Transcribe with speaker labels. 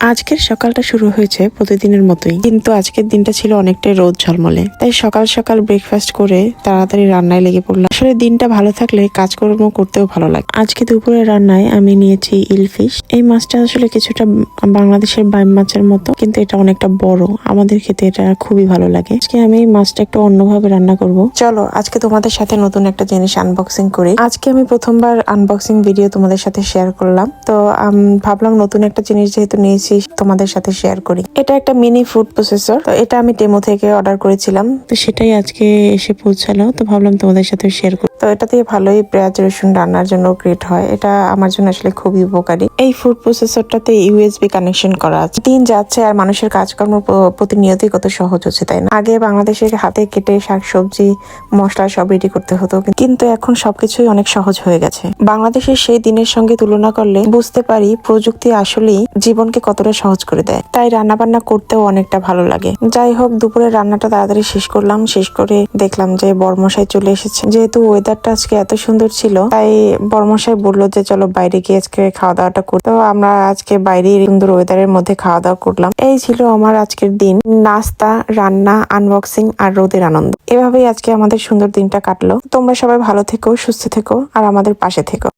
Speaker 1: আজকের সকালটা শুরু হয়েছে প্রতিদিনের মতোই, কিন্তু আজকের দিনটা ছিল অনেকটাই রোদ ঝলমলে। তাই সকাল সকাল ব্রেকফাস্ট করে তাড়াতাড়ি রান্নায় লেগে পড়লাম। আসলে দিনটা ভালো থাকলে কাজকর্ম করতেও ভালো লাগে। আজকে দুপুরে রান্নায় আমি নিয়েছি ইলফিশ। এই মাছটা আসলে কিছুটা বাংলাদেশের বাইম মাছের মতো, কিন্তু এটা অনেকটা বড়। আমাদের খেতে এটা খুবই ভালো লাগে। আজকে আমি এই মাছটা একটু অন্যভাবে রান্না করব। চলো আজকে তোমাদের সাথে নতুন একটা জিনিস আনবক্সিং করি। আজকে আমি প্রথমবার আনবক্সিং ভিডিও তোমাদের সাথে শেয়ার করলাম, তো ভাবলাম নতুন একটা জিনিস যেহেতু নিয়েছি তোমাদের সাথে শেয়ার করি। এটা একটা মিনি ফুড প্রসেসর। তো এটা আমি টেমো থেকে অর্ডার করেছিলাম, তো সেটাই আজকে এসে পৌঁছালো। তো ভাবলাম তোমাদের সাথে শেয়ার করি। তো এটা দিয়ে ভালোই পেঁয়াজ রসুন রান্নার জন্য গ্রেট হয়। এটা আমার জন্য আসলে খুবই উপকারী। এই ফুড প্রসেসরটাতে ইউএসবি কানেকশন করা আছে। দিন যাচ্ছে আর মানুষের কাজকর্ম প্রতিনিয়তই কত সহজ হচ্ছে, তাই না? আগে বাংলাদেশে হাতে কেটে শাকসবজি মশলা সব রেডি করতে হতো, কিন্তু এখন সবকিছুই অনেক সহজ হয়ে গেছে। বাংলাদেশের সেই দিনের সঙ্গে তুলনা করলে বুঝতে পারি প্রযুক্তি আসলেই জীবনকে কতটা সহজ করে দেয়। তাই রান্না বান্না করতেও অনেকটা ভালো লাগে। যাই হোক, দুপুরের রান্নাটা তাড়াতাড়ি শেষ করলাম। শেষ করে দেখলাম যে বড়মশাই চলে এসেছে। যেহেতু ওয়েদারটা আজকে এত সুন্দর ছিল, তাই বড়মশাই বললো যে চলো বাইরে গিয়ে আজকে খাওয়া দাওয়াটা করি। তো আমরা আজকে বাইরে সুন্দর ওয়েদারের মধ্যে খাওয়া দাওয়া করলাম। এই ছিল আমার আজকের দিন। নাস্তা, রান্না, আনবক্সিং আর রোদের আনন্দ। এভাবেই আজকে আমাদের সুন্দর দিনটা কাটলো। তোমরা সবাই ভালো থেকো, সুস্থ থেকো আর আমাদের পাশে থেকো।